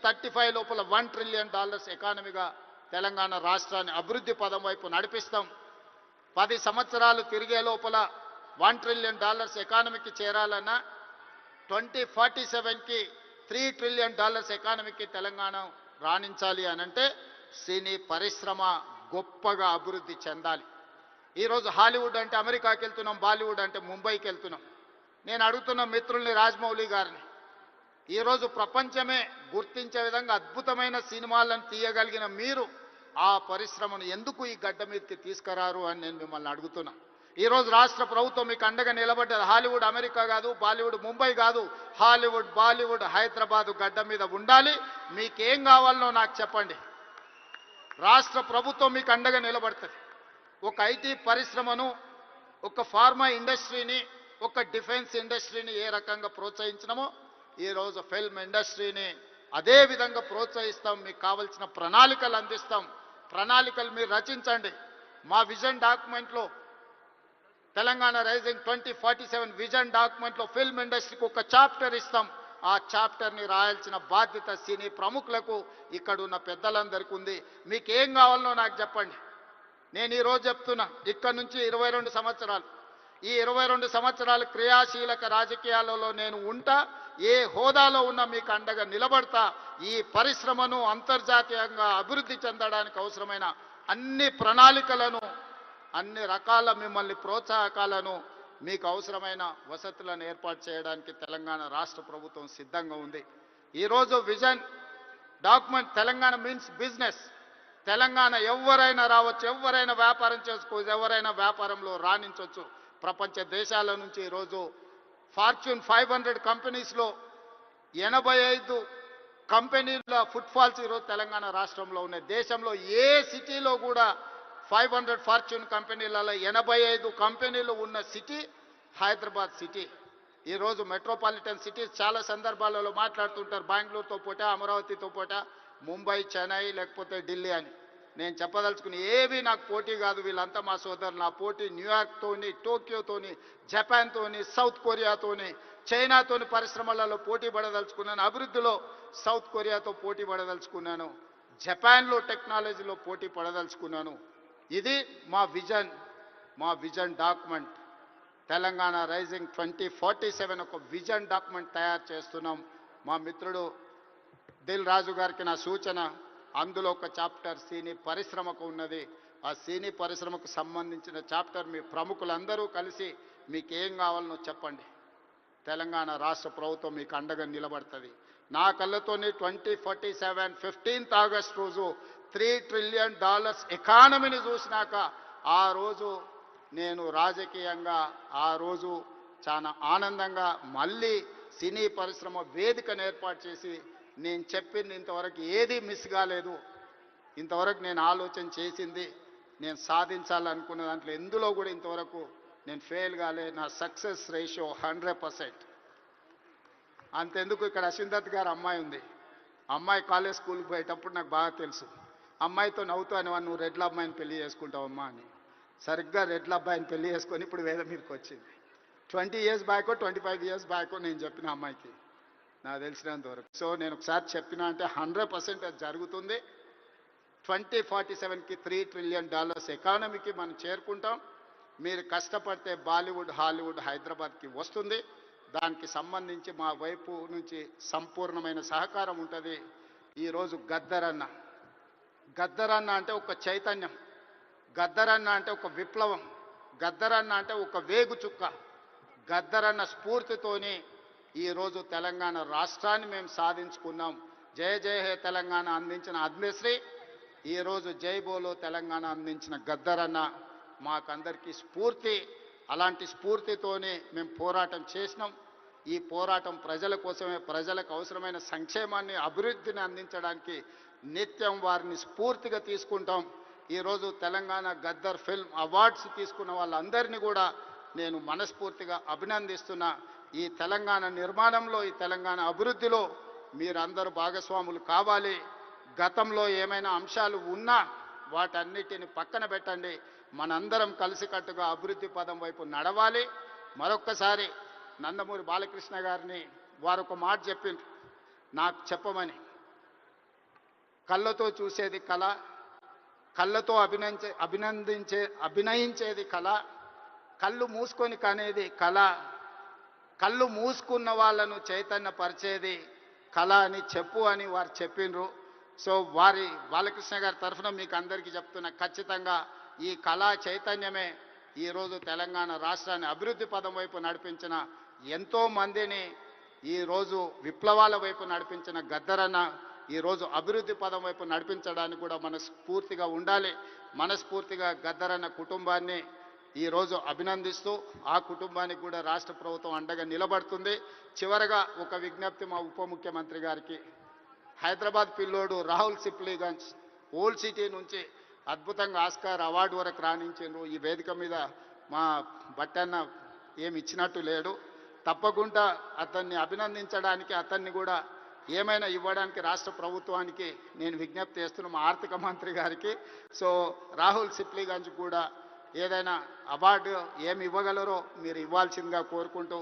2035 లోపల $1 ట్రిలియన్ ఎకానమీగా తెలంగాణ రాష్ట్రాన్ని అభివృద్ధి పదం వైపు నడిపిస్తాం. 10 సంవత్సరాలు తిరిగే లోపల $1 ట్రిలియన్ ఎకానమీకి చేరాలన్నా 2047కి $3 ట్రిలియన్ ఎకానమీకి తెలంగాణ రాణించాలి అనంటే సినీ పరిశ్రమ గొప్పగా అభివృద్ధి చెందాలి. ఈరోజు హాలీవుడ్ అంటే అమెరికాకి వెళ్తున్నాం, బాలీవుడ్ అంటే ముంబైకి వెళ్తున్నాం. నేను అడుగుతున్న మిత్రుల్ని, రాజమౌళి గారిని, ఈరోజు ప్రపంచమే గుర్తించే విధంగా అద్భుతమైన సినిమాలను తీయగలిగిన మీరు ఆ పరిశ్రమను ఎందుకు ఈ గడ్డ మీదకి తీసుకురారు అని నేను మిమ్మల్ని అడుగుతున్నా. ఈరోజు రాష్ట్ర ప్రభుత్వం మీకు అండగా నిలబడ్డది. హాలీవుడ్ అమెరికా కాదు, బాలీవుడ్ ముంబై కాదు, హాలీవుడ్ బాలీవుడ్ హైదరాబాదు గడ్డ మీద ఉండాలి. మీకేం కావాలనో నాకు చెప్పండి, రాష్ట్ర ప్రభుత్వం మీకు అండగా నిలబడుతుంది. ఒక ఐటీ పరిశ్రమను, ఒక ఫార్మా ఇండస్ట్రీని, ఒక డిఫెన్స్ ఇండస్ట్రీని ఏ రకంగా ప్రోత్సహించినామో ఈరోజు ఫిల్మ్ ఇండస్ట్రీని అదే విధంగా ప్రోత్సహిస్తాం. మీకు కావాల్సిన ప్రణాళికలు అందిస్తాం. ప్రణాళికలు మీరు రచించండి. మా విజన్ డాక్యుమెంట్లో, తెలంగాణ రైజింగ్ 2047 విజన్ డాక్యుమెంట్లో ఫిల్మ్ ఇండస్ట్రీకి ఒక చాప్టర్ ఇస్తాం. ఆ చాప్టర్ని రాయాల్సిన బాధ్యత సినీ ప్రముఖులకు, ఇక్కడ ఉన్న పెద్దలందరికీ ఉంది. మీకు ఏం కావాలనో నాకు చెప్పండి. నేను ఈరోజు చెప్తున్నా, ఇక్కడ నుంచి 22 సంవత్సరాలు, ఈ 22 సంవత్సరాలు క్రియాశీలక రాజకీయాలలో నేను ఉంటా. ఏ హోదాలో ఉన్నా మీకు అండగా నిలబడతా. ఈ పరిశ్రమను అంతర్జాతీయంగా అభివృద్ధి చెందడానికి అవసరమైన అన్ని ప్రణాళికలను, అన్ని రకాల మిమ్మల్ని ప్రోత్సాహకాలను, మీకు అవసరమైన వసతులను ఏర్పాటు చేయడానికి తెలంగాణ రాష్ట్ర ప్రభుత్వం సిద్ధంగా ఉంది. ఈరోజు vision document, Telangana means business. Telangana ఎవరైనా రావచ్చు, ఎవరైనా వ్యాపారం చేసుకోవచ్చు, ఎవరైనా వ్యాపారంలో రాణించవచ్చు. ప్రపంచ దేశాల నుంచి ఈరోజు ఫార్చ్యూన్ 500 కంపెనీస్లో 85 కంపెనీల ఫుట్ఫాల్స్ ఈరోజు తెలంగాణ రాష్ట్రంలో ఉన్నాయి. దేశంలో ఏ సిటీలో కూడా 500 ఫార్చ్యూన్ కంపెనీలలో 85 కంపెనీలు ఉన్న సిటీ హైదరాబాద్ సిటీ. ఈరోజు మెట్రోపాలిటన్ సిటీస్ చాలా సందర్భాలలో మాట్లాడుతుంటారు, బెంగళూరుతో పోటా, అమరావతితో పోటా, ముంబై, చెన్నై, లేకపోతే ఢిల్లీ అని. నేను చెప్పదలుచుకుని ఏవి నాకు పోటీ కాదు. వీళ్ళంతా మా సోదరులు. నా పోటీ న్యూయార్క్తోని, టోక్యోతోని, జపాన్తోని, సౌత్ కొరియాతోని, చైనాతోని పరిశ్రమలలో పోటీ పడదలుచుకున్నాను. అభివృద్ధిలో సౌత్ కొరియాతో పోటీ పడదలుచుకున్నాను. జపాన్లో టెక్నాలజీలో పోటీ పడదలుచుకున్నాను. ఇది మా విజన్ డాక్యుమెంట్. తెలంగాణ రైజింగ్ 2047 ఒక విజన్ డాక్యుమెంట్ తయారు చేస్తున్నాం. మా మిత్రుడు దిల్ రాజు గారికి నా సూచన, అందులో ఒక చాప్టర్ సినీ పరిశ్రమకు ఉన్నది. ఆ సినీ పరిశ్రమకు సంబంధించిన చాప్టర్ మీ ప్రముఖులందరూ కలిసి మీకు ఏం కావాలనో చెప్పండి. తెలంగాణ రాష్ట్ర ప్రభుత్వం మీకు అండగా నిలబడుతుంది. నా కళ్ళతోని 2047 15th ఆగస్ట్ రోజు $3 ట్రిలియన్ ఎకానమీని చూసినాక ఆ రోజు నేను రాజకీయంగా ఆ రోజు చాలా ఆనందంగా మళ్ళీ సినీ పరిశ్రమ వేదికను ఏర్పాటు చేసి నేను చెప్పింది ఇంతవరకు ఏది మిస్ కాలేదు. ఇంతవరకు నేను ఆలోచన చేసింది, నేను సాధించాలనుకున్న దాంట్లో ఎందులో కూడా ఇంతవరకు నేను ఫెయిల్ కాలే. నా సక్సెస్ రేషియో 100%. అంతెందుకు, ఇక్కడ అశ్విందత్ గారు అమ్మాయి ఉంది. అమ్మాయి కాలేజ్ స్కూల్కి పోయేటప్పుడు నాకు బాగా తెలుసు. అమ్మాయితో నవ్వుతాను, నువ్వు రెడ్ల అమ్మాయిని పెళ్లి చేసుకుంటావమ్మా అని. సరిగ్గా రెడ్ల అబ్బాయిని పెళ్లి చేసుకొని ఇప్పుడు వేద మీదకి వచ్చింది. 20 years బ్యాకో 25 years బ్యాకో నేను చెప్పిన అమ్మాయికి, నాకు తెలిసినంత వరకు. సో నేను ఒకసారి చెప్పినా అంటే 100% అది జరుగుతుంది. 2047కి $3 ట్రిలియన్ ఎకానమీకి మనం చేరుకుంటాం. మీరు కష్టపడితే బాలీవుడ్, హాలీవుడ్ హైదరాబాద్కి వస్తుంది. దానికి సంబంధించి మా వైపు నుంచి సంపూర్ణమైన సహకారం ఉంటుంది. ఈరోజు గద్దరన్న అంటే ఒక చైతన్యం, గద్దరన్న అంటే ఒక విప్లవం, గద్దరన్న అంటే ఒక వేగు చుక్క. గద్దరన్న స్ఫూర్తితోని ఈరోజు తెలంగాణ రాష్ట్రాన్ని మేము సాధించుకున్నాం. జయ జయ హే తెలంగాణ అందించిన అద్మశ్రీ, ఈరోజు జై బోలో తెలంగాణ అందించిన గద్దరన్న మాకందరికీ స్ఫూర్తి. అలాంటి స్ఫూర్తితోనే మేము పోరాటం చేసినాం. ఈ పోరాటం ప్రజల కోసమే, ప్రజలకు అవసరమైన సంక్షేమాన్ని, అభివృద్ధిని అందించడానికి నిత్యం వారిని స్ఫూర్తిగా తీసుకుంటాం. ఈరోజు తెలంగాణ గద్దర్ ఫిల్మ్ అవార్డ్స్ తీసుకున్న వాళ్ళందరినీ కూడా నేను మనస్ఫూర్తిగా అభినందిస్తున్నా. ఈ తెలంగాణ నిర్మాణంలో, ఈ తెలంగాణ అభివృద్ధిలో మీరందరూ భాగస్వాములు కావాలి. గతంలో ఏమైనా అంశాలు ఉన్నా వాటన్నిటిని పక్కన పెట్టండి. మనందరం కలిసికట్టుగా అభివృద్ధి పదం వైపు నడవాలి. మరొక్కసారి నందమూరి బాలకృష్ణ గారిని వారు ఒక మాట చెప్పిండ్రు నాకు చెప్పమని. కళ్ళతో చూసేది కళ, కళ్ళతో అభినయించేది కళ, కళ్ళు మూసుకొని కనేది కళ, కళ్ళు మూసుకున్న వాళ్ళను చైతన్యపరిచేది కళ అని చెప్పు అని వారు చెప్పిండ్రు. సో బాలకృష్ణ గారి తరఫున మీకు అందరికీ చెప్తున్నా, ఖచ్చితంగా ఈ కళా చైతన్యమే ఈరోజు తెలంగాణ రాష్ట్రాన్ని అభివృద్ధి పదం వైపు నడిపించిన ఎంతో మందిని, ఈరోజు విప్లవాల వైపు నడిపించిన గద్దరన్న ఈరోజు అభివృద్ధి పదం వైపు నడిపించడానికి కూడా మనస్ఫూర్తిగా ఉండాలి. మనస్ఫూర్తిగా గద్దరన్న కుటుంబాన్ని ఈరోజు అభినందిస్తూ ఆ కుటుంబానికి కూడా రాష్ట్ర ప్రభుత్వం అండగా నిలబడుతుంది. చివరగా ఒక విజ్ఞప్తి మా ఉప ముఖ్యమంత్రి గారికి, హైదరాబాద్ పిల్లోడు రాహుల్ సిప్లీగంజ్ ఓల్డ్ సిటీ నుంచి అద్భుతంగా ఆస్కార్ అవార్డు వరకు రాణించిండ్రు. ఈ వేదిక మీద మా బట్టన్న ఏమి ఇచ్చినట్టు లేడు. తప్పకుండా అతన్ని అభినందించడానికి, అతన్ని కూడా ఏమైనా ఇవ్వడానికి రాష్ట్ర ప్రభుత్వానికి నేను విజ్ఞప్తి చేస్తున్నా, మా ఆర్థిక మంత్రి గారికి. సో రాహుల్ సిప్లీగంజ్ కూడా ఏదైనా అవార్డు ఏమి ఇవ్వగలరో మీరు ఇవ్వాల్సిందిగా కోరుకుంటూ